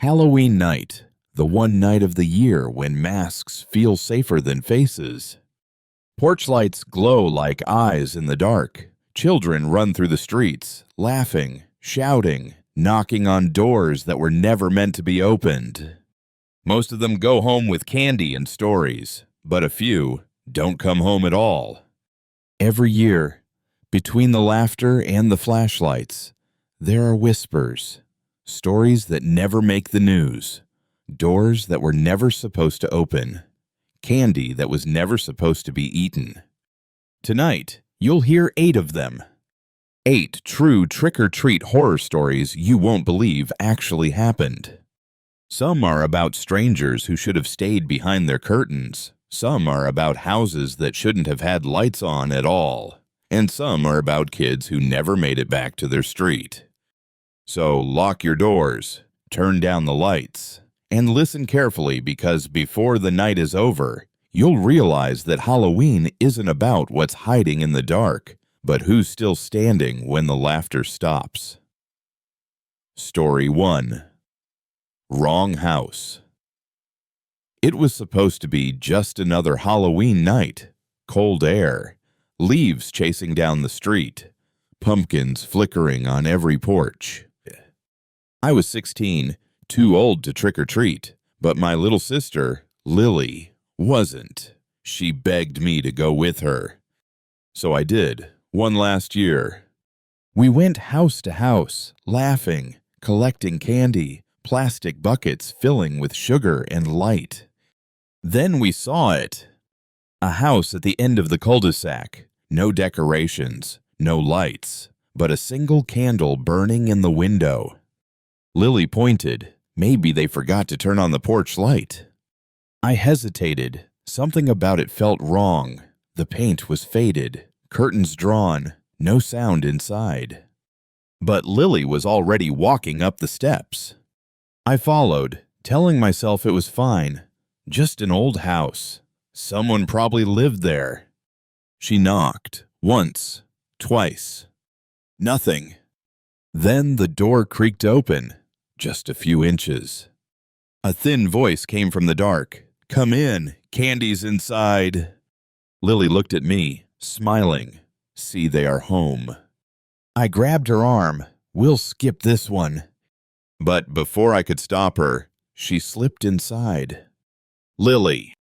Halloween night, the one night of the year when masks feel safer than faces. Porch lights glow like eyes in the dark. Children run through the streets, laughing, shouting, knocking on doors that were never meant to be opened. Most of them go home with candy and stories, but a few don't come home at all. Every year, between the laughter and the flashlights, there are whispers, stories that never make the news, doors that were never supposed to open, candy that was never supposed to be eaten. Tonight, you'll hear 8 of them. 8 true trick-or-treat horror stories you won't believe actually happened. Some are about strangers who should have stayed behind their curtains. Some are about houses that shouldn't have had lights on at all. And some are about kids who never made it back to their street. So lock your doors, turn down the lights, and listen carefully because before the night is over, you'll realize that Halloween isn't about what's hiding in the dark, but who's still standing when the laughter stops. Story 1. Wrong House. It was supposed to be just another Halloween night. Cold air, leaves chasing down the street, pumpkins flickering on every porch. I was 16, too old to trick-or-treat, but my little sister, Lily, wasn't. She begged me to go with her. So I did, one last year. We went house to house, laughing, collecting candy, plastic buckets filling with sugar and light. Then we saw it. A house at the end of the cul-de-sac. No decorations, no lights, but a single candle burning in the window. Lily pointed. Maybe they forgot to turn on the porch light. I hesitated. Something about it felt wrong. The paint was faded, curtains drawn, no sound inside. But Lily was already walking up the steps. I followed, telling myself it was fine. Just an old house. Someone probably lived there. She knocked, once, twice. Nothing. Then the door creaked open, just a few inches. A thin voice came from the dark. "Come in, candy's inside." Lily looked at me, smiling. See, they are home. I grabbed her arm. "We'll skip this one." But before I could stop her, she slipped inside. Lily.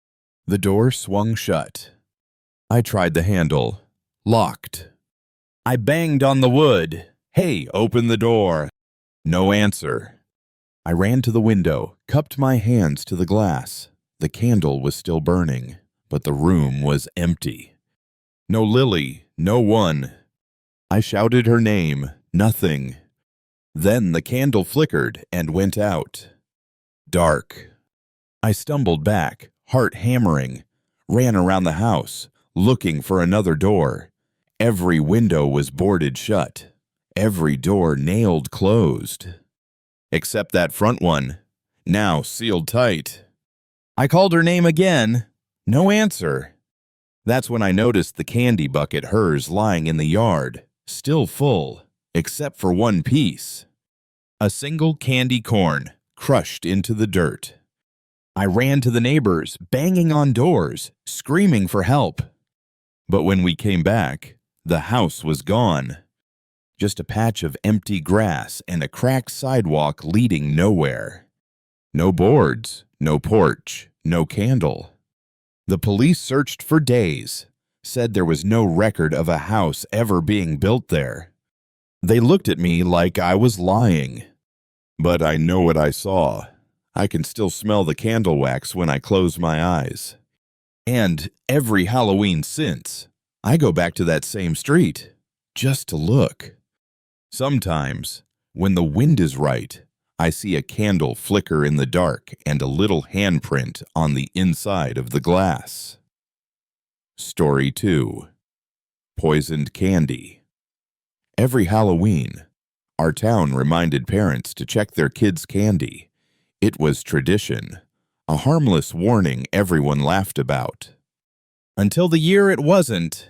The door swung shut. I tried the handle. Locked. I banged on the wood. "Hey, open the door." No answer. I ran to the window, cupped my hands to the glass. The candle was still burning, but the room was empty. No Lily, no one. I shouted her name. Nothing. Then the candle flickered and went out. Dark. I stumbled back, heart hammering, ran around the house, looking for another door. Every window was boarded shut, every door nailed closed. Except that front one, now sealed tight. I called her name again. No answer. That's when I noticed the candy bucket hers lying in the yard, still full, except for one piece. A single candy corn, crushed into the dirt. I ran to the neighbors, banging on doors, screaming for help. But when we came back, the house was gone. Just a patch of empty grass and a cracked sidewalk leading nowhere. No boards, no porch, no candle. The police searched for days, said there was no record of a house ever being built there. They looked at me like I was lying. But I know what I saw. I can still smell the candle wax when I close my eyes. And every Halloween since, I go back to that same street, just to look. Sometimes, when the wind is right, I see a candle flicker in the dark and a little handprint on the inside of the glass. Story 2. Poisoned Candy. Every Halloween, our town reminded parents to check their kids' candy. It was tradition, a harmless warning everyone laughed about. Until the year it wasn't.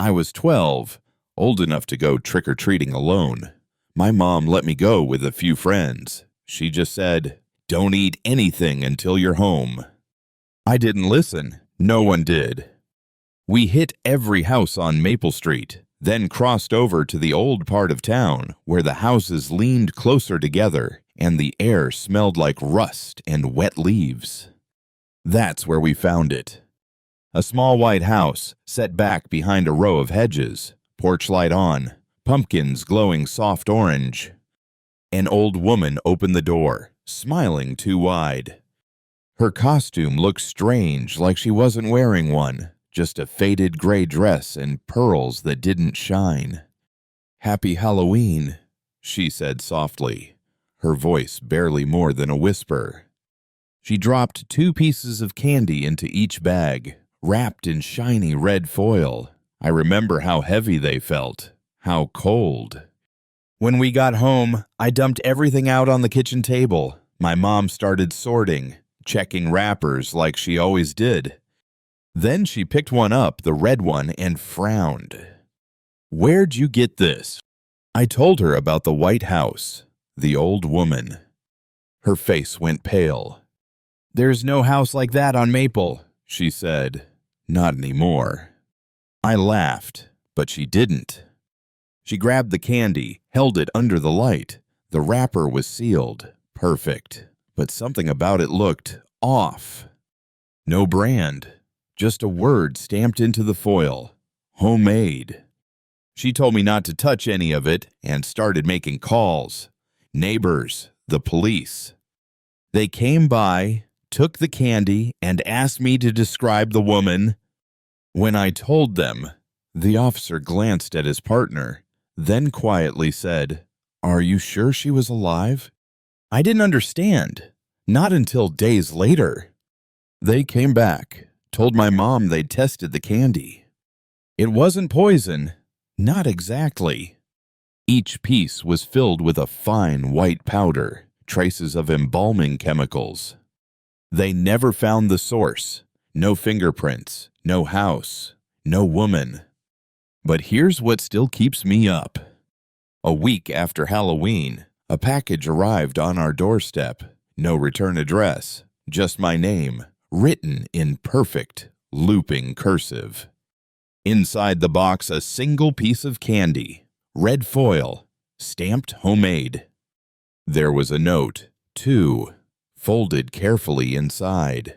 I was 12, old enough to go trick-or-treating alone. My mom let me go with a few friends. She just said, Don't eat anything until you're home. I didn't listen. No one did. We hit every house on Maple Street, then crossed over to the old part of town where the houses leaned closer together and the air smelled like rust and wet leaves. That's where we found it. A small white house set back behind a row of hedges, porch light on, pumpkins glowing soft orange. An old woman opened the door, smiling too wide. Her costume looked strange, like she wasn't wearing one, just a faded gray dress and pearls that didn't shine. "Happy Halloween," she said softly, her voice barely more than a whisper. She dropped 2 pieces of candy into each bag, wrapped in shiny red foil. I remember how heavy they felt, how cold. When we got home, I dumped everything out on the kitchen table. My mom started sorting, checking wrappers like she always did. Then she picked one up, the red one, and frowned. "Where'd you get this?" I told her about the white house, the old woman. Her face went pale. "There's no house like that on Maple," she said. "Not anymore." I laughed, but she didn't. She grabbed the candy, held it under the light. The wrapper was sealed, perfect, but something about it looked off. No brand, just a word stamped into the foil, homemade. She told me not to touch any of it and started making calls. Neighbors, the police. They came by, took the candy, and asked me to describe the woman. When I told them, the officer glanced at his partner, then quietly said, "Are you sure she was alive?" I didn't understand, not until days later. They came back, told my mom they'd tested the candy. It wasn't poison, not exactly. Each piece was filled with a fine white powder, traces of embalming chemicals. They never found the source. No fingerprints, no house, no woman. But here's what still keeps me up. A week after Halloween, a package arrived on our doorstep. No return address, just my name, written in perfect, looping cursive. Inside the box, a single piece of candy, red foil, stamped homemade. There was a note, too, folded carefully inside.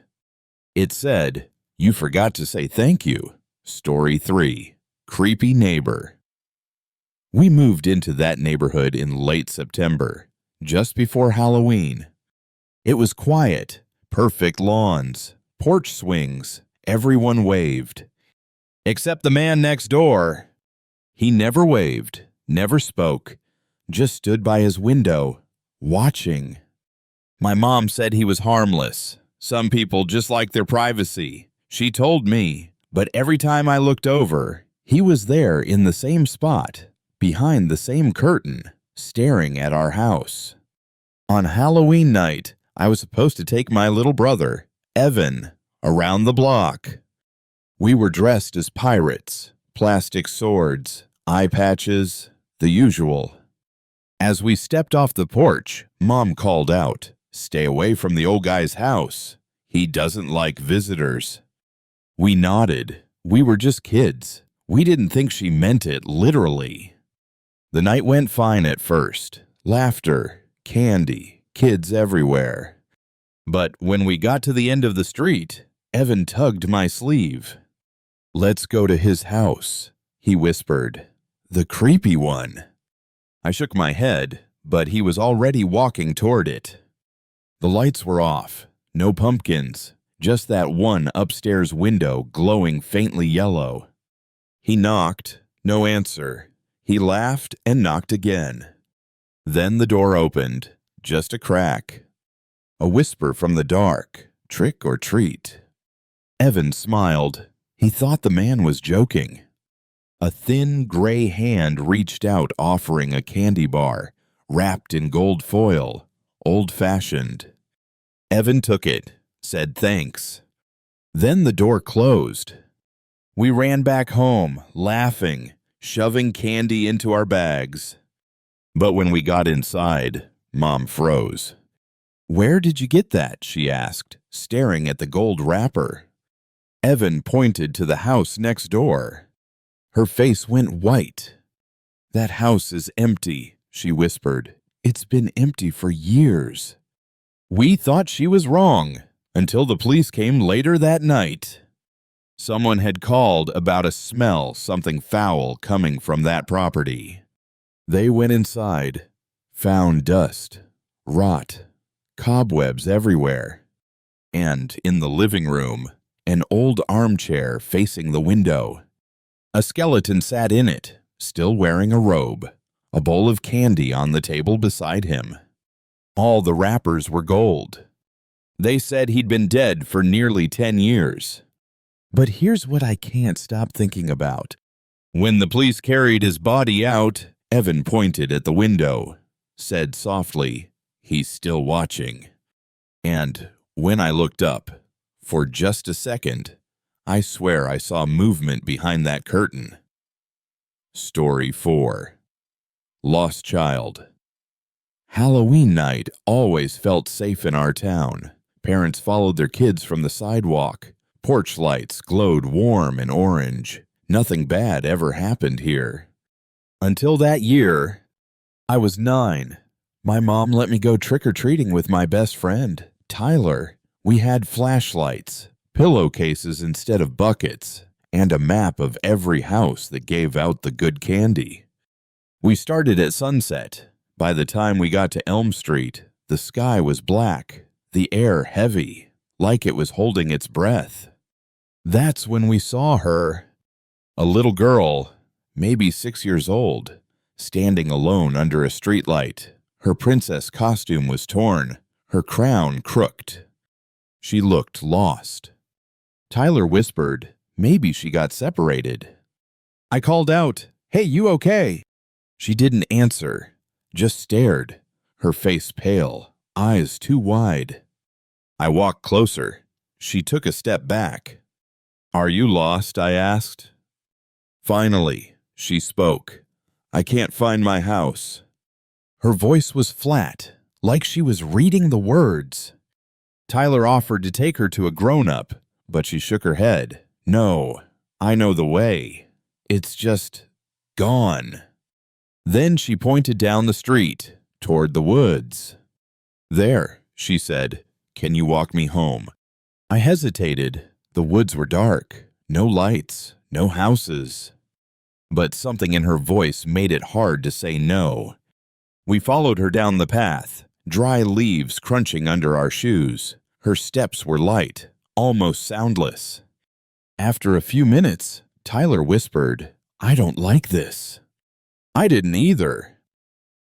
It said, "You forgot to say thank you. Story 3, Creepy Neighbor." We moved into that neighborhood in late September, just before Halloween. It was quiet, perfect lawns, porch swings, everyone waved. Except the man next door. He never waved, never spoke, just stood by his window, watching. My mom said he was harmless. Some people just like their privacy. She told me, but every time I looked over, he was there in the same spot, behind the same curtain, staring at our house. On Halloween night, I was supposed to take my little brother, Evan, around the block. We were dressed as pirates, plastic swords, eye patches, the usual. As we stepped off the porch, Mom called out, "Stay away from the old guy's house. He doesn't like visitors." We nodded. We were just kids. We didn't think she meant it literally. The night went fine at first. Laughter, candy, kids everywhere. But when we got to the end of the street, Evan tugged my sleeve. "Let's go to his house," he whispered. "The creepy one." I shook my head, but he was already walking toward it. The lights were off, no pumpkins, just that one upstairs window glowing faintly yellow. He knocked, no answer. He laughed and knocked again. Then the door opened, just a crack. A whisper from the dark, "Trick or treat." Evan smiled. He thought the man was joking. A thin gray hand reached out offering a candy bar, wrapped in gold foil, old-fashioned. Evan took it, said thanks. Then the door closed. We ran back home, laughing, shoving candy into our bags. But when we got inside, Mom froze. "Where did you get that?" she asked, staring at the gold wrapper. Evan pointed to the house next door. Her face went white. "That house is empty," she whispered. "It's been empty for years." We thought she was wrong until the police came later that night. Someone had called about a smell, something foul coming from that property. They went inside, found dust, rot, cobwebs everywhere, and in the living room, an old armchair facing the window. A skeleton sat in it, still wearing a robe, a bowl of candy on the table beside him. All the wrappers were gold. They said he'd been dead for nearly 10 years. But here's what I can't stop thinking about. When the police carried his body out, Evan pointed at the window, said softly, "He's still watching." And when I looked up, for just a second, I swear I saw movement behind that curtain. Story 4. Lost Child. Halloween night always felt safe in our town. Parents followed their kids from the sidewalk. Porch lights glowed warm and orange. Nothing bad ever happened here. Until that year, I was 9. My mom let me go trick-or-treating with my best friend, Tyler. We had flashlights, pillowcases instead of buckets, and a map of every house that gave out the good candy. We started at sunset. By the time we got to Elm Street, the sky was black, the air heavy, like it was holding its breath. That's when we saw her. A little girl, maybe 6 years old, standing alone under a streetlight. Her princess costume was torn, her crown crooked. She looked lost. Tyler whispered, maybe she got separated. I called out, "Hey, you okay?" She didn't answer, just stared, her face pale, eyes too wide. I walked closer. She took a step back. "Are you lost?" I asked. Finally, she spoke. "I can't find my house." Her voice was flat, like she was reading the words. Tyler offered to take her to a grown-up, but she shook her head. "No, I know the way. It's just gone." Then she pointed down the street, toward the woods. "There," she said. "Can you walk me home?" I hesitated. The woods were dark, no lights, no houses. But something in her voice made it hard to say no. We followed her down the path, dry leaves crunching under our shoes. Her steps were light, almost soundless. After a few minutes, Tyler whispered, "I don't like this." I didn't either.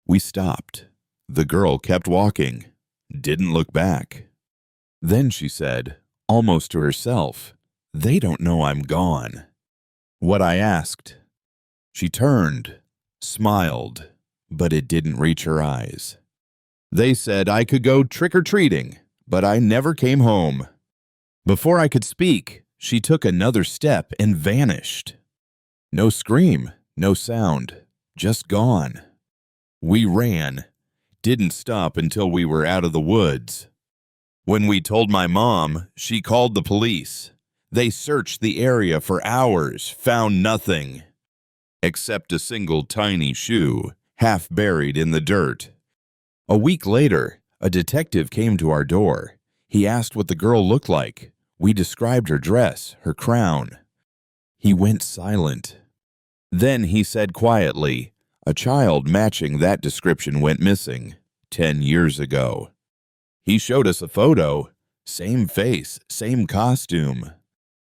We stopped. The girl kept walking, didn't look back. Then she said, almost to herself, "They don't know I'm gone." What I asked. She turned, smiled, but it didn't reach her eyes. They said I could go trick-or-treating, but I never came home. Before I could speak, she took another step and vanished. No scream, no sound, just gone. We ran, didn't stop until we were out of the woods. When we told my mom, she called the police. They searched the area for hours, found nothing, except a single tiny shoe, half buried in the dirt. A week later, a detective came to our door. He asked what the girl looked like. We described her dress, her crown. He went silent. Then he said quietly, "A child matching that description went missing 10 years ago." He showed us a photo, same face, same costume.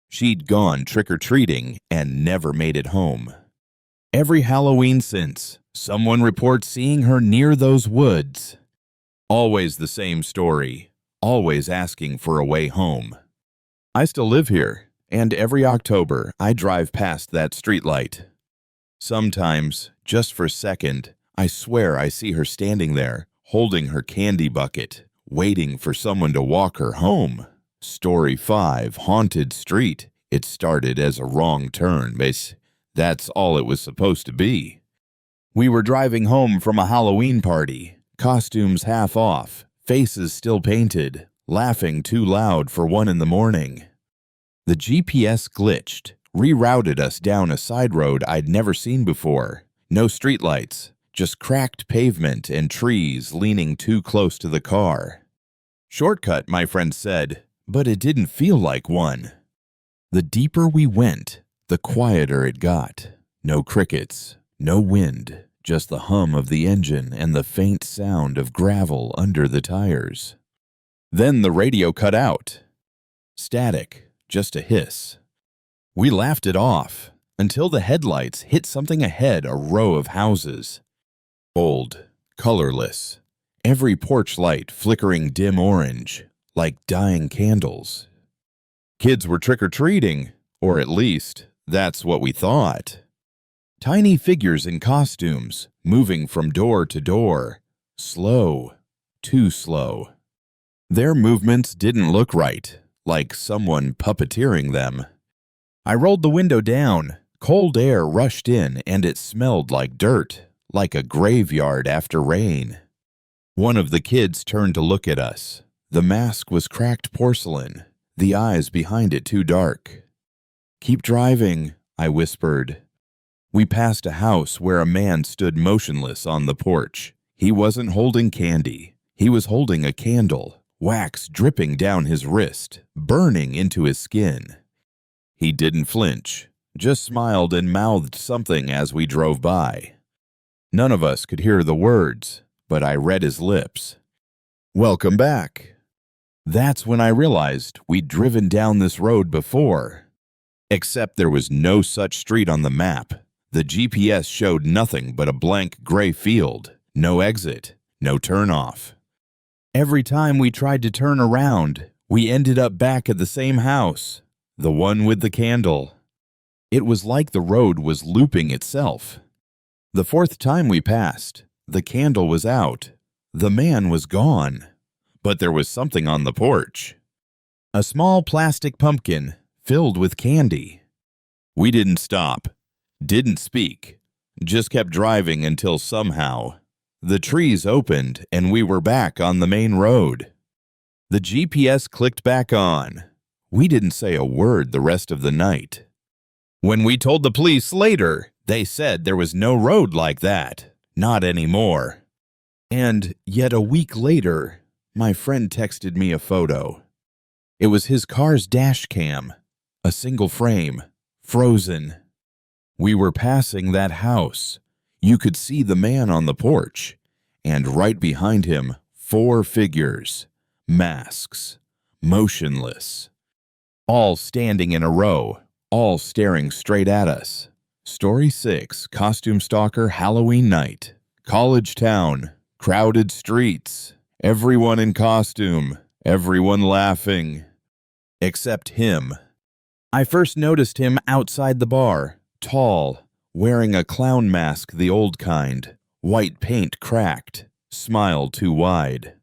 She'd gone trick-or-treating and never made it home. Every Halloween since, someone reports seeing her near those woods. Always the same story, always asking for a way home. I still live here, and every October I drive past that streetlight. Sometimes, just for a second, I swear I see her standing there, holding her candy bucket, waiting for someone to walk her home. Story 5, Haunted Street. It started as a wrong turn, but that's all it was supposed to be. We were driving home from a Halloween party, costumes half off, faces still painted, laughing too loud for 1 in the morning. The GPS glitched, rerouted us down a side road I'd never seen before. No streetlights, just cracked pavement and trees leaning too close to the car. Shortcut, my friend said, but it didn't feel like one. The deeper we went, the quieter it got. No crickets, no wind, just the hum of the engine and the faint sound of gravel under the tires. Then the radio cut out. Static, just a hiss. We laughed it off until the headlights hit something ahead, a row of houses. Old, colorless, every porch light flickering dim orange, like dying candles. Kids were trick-or-treating, or at least, that's what we thought. Tiny figures in costumes, moving from door to door. Slow, too slow. Their movements didn't look right, like someone puppeteering them. I rolled the window down. Cold air rushed in, and it smelled like dirt, like a graveyard after rain. One of the kids turned to look at us. The mask was cracked porcelain, the eyes behind it too dark. "Keep driving," I whispered. We passed a house where a man stood motionless on the porch. He wasn't holding candy. He was holding a candle, wax dripping down his wrist, burning into his skin. He didn't flinch, just smiled and mouthed something as we drove by. None of us could hear the words, but I read his lips. "Welcome back." That's when I realized we'd driven down this road before. Except there was no such street on the map. The GPS showed nothing but a blank gray field, no exit, no turnoff. Every time we tried to turn around, we ended up back at the same house, the one with the candle. It was like the road was looping itself. The 4th time we passed, the candle was out. The man was gone. But there was something on the porch. A small plastic pumpkin filled with candy. We didn't stop, didn't speak, just kept driving until somehow the trees opened and we were back on the main road. The GPS clicked back on. We didn't say a word the rest of the night. When we told the police later, they said there was no road like that, not anymore. And yet a week later, my friend texted me a photo. It was his car's dash cam, a single frame, frozen. We were passing that house. You could see the man on the porch, and right behind him, 4 figures, masks, motionless, all standing in a row, all staring straight at us. Story 6, Costume Stalker Halloween Night. College town, crowded streets, everyone in costume, everyone laughing. Except him. I first noticed him outside the bar, tall, wearing a clown mask, the old kind, white paint cracked, smile too wide.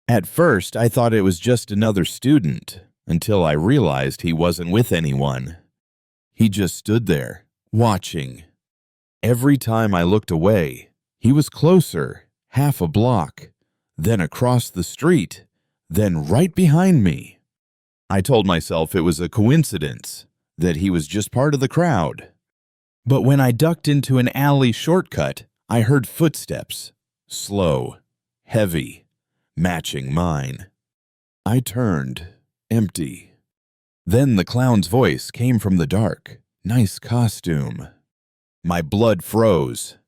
At first, I thought it was just another student, until I realized he wasn't with anyone. He just stood there, watching. Every time I looked away, he was closer, half a block, then across the street, then right behind me. I told myself it was a coincidence, that he was just part of the crowd. But when I ducked into an alley shortcut, I heard footsteps, slow, heavy, matching mine. I turned, empty. Then the clown's voice came from the dark. "Nice costume." My blood froze.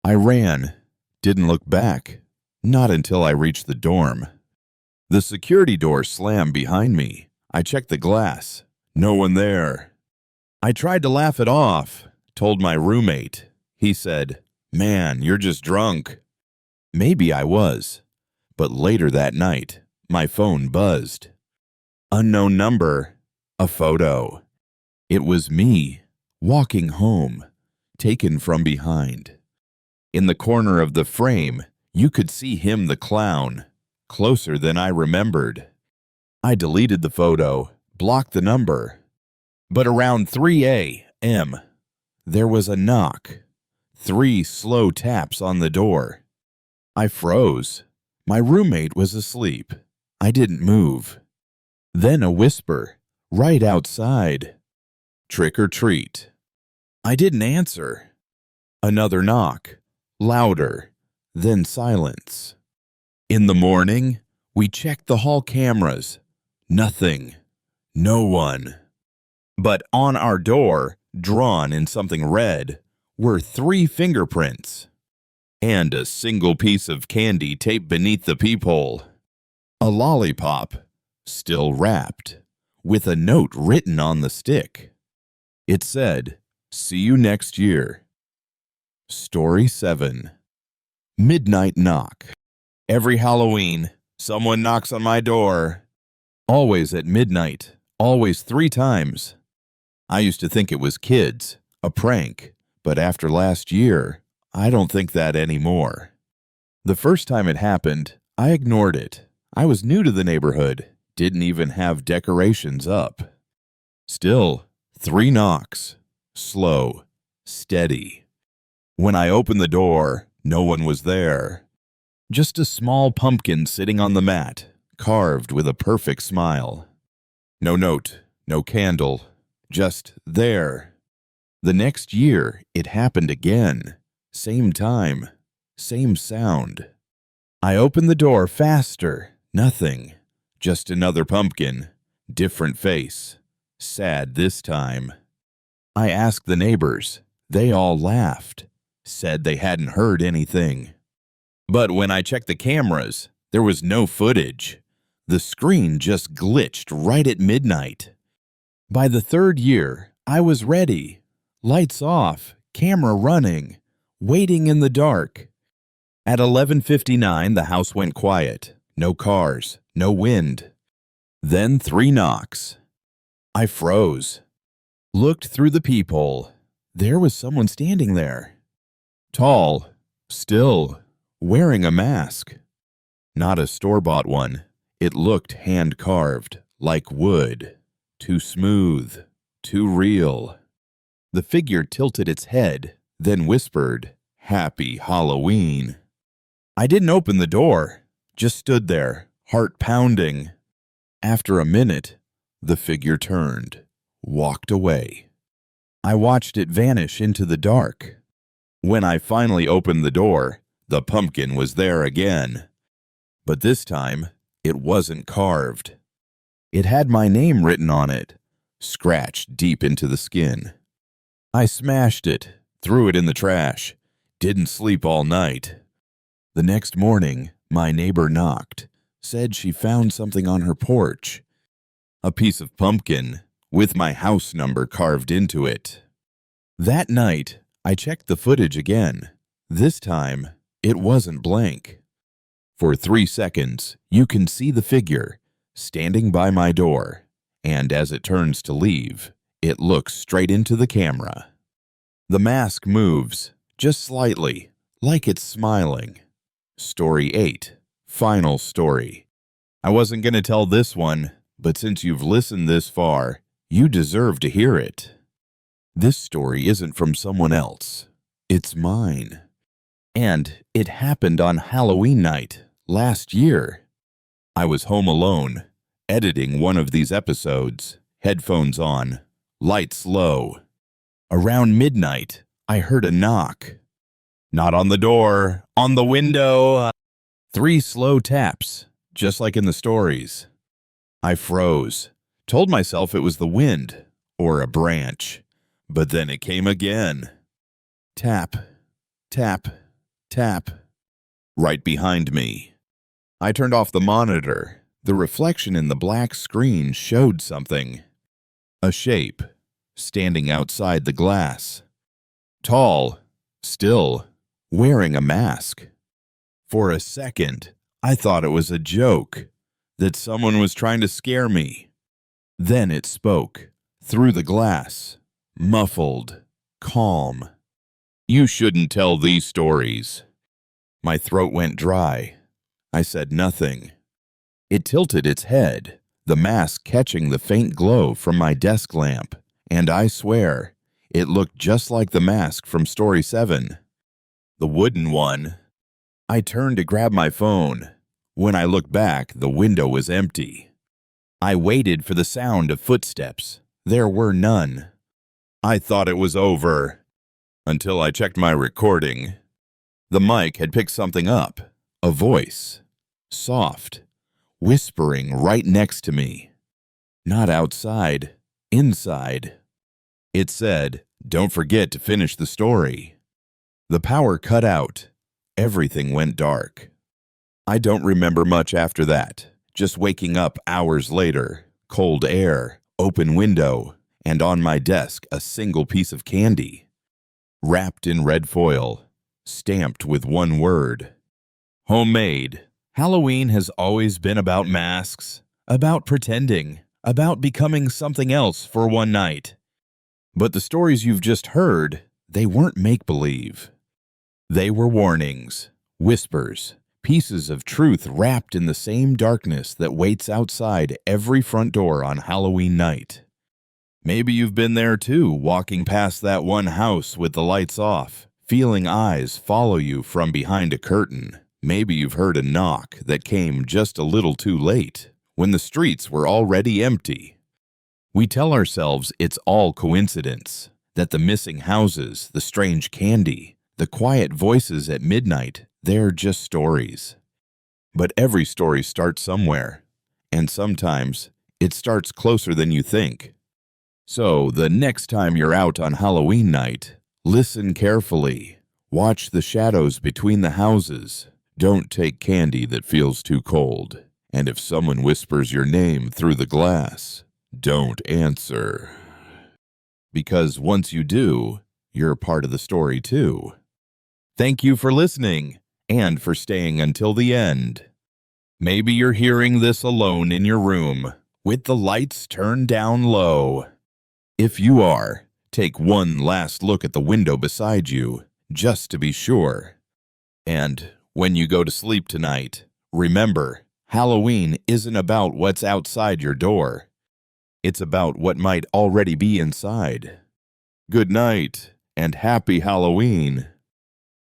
I ran, didn't look back, not until I reached the dorm. The security door slammed behind me. I checked the glass. No one there. I tried to laugh it off, told my roommate. He said, "Man, you're just drunk." Maybe I was. But later that night, my phone buzzed. Unknown number, a photo. It was me, walking home, taken from behind. In the corner of the frame, you could see him, the clown, closer than I remembered. I deleted the photo, blocked the number. But around 3 a.m., there was a knock. 3 slow taps on the door. I froze. My roommate was asleep. I didn't move. Then a whisper, right outside. Trick or treat. I didn't answer. Another knock, louder, then silence. In the morning, we checked the hall cameras. Nothing. No one. But on our door, drawn in something red, were 3 fingerprints. And a single piece of candy taped beneath the peephole. A lollipop, still wrapped, with a note written on the stick. It said, "See you next year." Story 7. Midnight Knock. Every Halloween, someone knocks on my door. Always at midnight, always 3 times. I used to think it was kids, a prank, but after last year, I don't think that anymore. The first time it happened, I ignored it. I was new to the neighborhood, didn't even have decorations up. Still, 3 knocks, slow, steady. When I opened the door, no one was there. Just a small pumpkin sitting on the mat, carved with a perfect smile. No note, no candle, just there. The next year, it happened again. Same time, same sound. I opened the door faster, nothing. Just another pumpkin, different face, sad this time. I asked the neighbors. They all laughed, said they hadn't heard anything. But when I checked the cameras, there was no footage. The screen just glitched right at midnight. By the 3rd year, I was ready. Lights off, camera running, waiting in the dark. At 11:59, the house went quiet. No cars, no wind. Then 3 knocks. I froze. Looked through the peephole. There was someone standing there. Tall, still, wearing a mask. Not a store-bought one. It looked hand-carved, like wood. Too smooth, too real. The figure tilted its head, then whispered, "Happy Halloween." I didn't open the door, just stood there, heart pounding. After a minute, the figure turned, walked away. I watched it vanish into the dark. When I finally opened the door, the pumpkin was there again. But this time, it wasn't carved. It had my name written on it, scratched deep into the skin. I smashed it, threw it in the trash, didn't sleep all night. The next morning, my neighbor knocked, said she found something on her porch. A piece of pumpkin with my house number carved into it. That night, I checked the footage again. This time, it wasn't blank. For 3 seconds, you can see the figure standing by my door, and as it turns to leave, it looks straight into the camera. The mask moves, just slightly, like it's smiling. Story 8. Final story. I wasn't going to tell this one, but since you've listened this far, you deserve to hear it. This story isn't from someone else. It's mine. And it happened on Halloween night, last year. I was home alone, editing one of these episodes, headphones on, lights low. Around midnight, I heard a knock. Not on the door, on the window. 3 slow taps, just like in the stories. I froze, told myself it was the wind or a branch, but then it came again. Tap, tap, tap, right behind me. I turned off the monitor. The reflection in the black screen showed something. A shape, standing outside the glass. Tall, still, wearing a mask. For a second, I thought it was a joke, that someone was trying to scare me. Then it spoke, through the glass, muffled, calm. "You shouldn't tell these stories." My throat went dry. I said nothing. It tilted its head, the mask catching the faint glow from my desk lamp, and I swear, it looked just like the mask from Story 7. The wooden one. I turned to grab my phone. When I looked back, the window was empty. I waited for the sound of footsteps. There were none. I thought it was over, until I checked my recording. The mic had picked something up, a voice, soft, whispering right next to me. Not outside, inside. It said, "Don't forget to finish the story." The power cut out. Everything went dark. I don't remember much after that, just waking up hours later, cold air, open window, and on my desk a single piece of candy, wrapped in red foil, stamped with one word: homemade. Halloween has always been about masks, about pretending, about becoming something else for one night. But the stories you've just heard, they weren't make-believe. They were warnings, whispers, pieces of truth wrapped in the same darkness that waits outside every front door on Halloween night. Maybe you've been there too, walking past that one house with the lights off, feeling eyes follow you from behind a curtain. Maybe you've heard a knock that came just a little too late, when the streets were already empty. We tell ourselves it's all coincidence, that the missing houses, the strange candy, the quiet voices at midnight, they're just stories. But every story starts somewhere, and sometimes it starts closer than you think. So the next time you're out on Halloween night, listen carefully. Watch the shadows between the houses. Don't take candy that feels too cold. And if someone whispers your name through the glass, don't answer. Because once you do, you're part of the story too. Thank you for listening, and for staying until the end. Maybe you're hearing this alone in your room, with the lights turned down low. If you are, take one last look at the window beside you, just to be sure. And when you go to sleep tonight, remember, Halloween isn't about what's outside your door. It's about what might already be inside. Good night, and happy Halloween.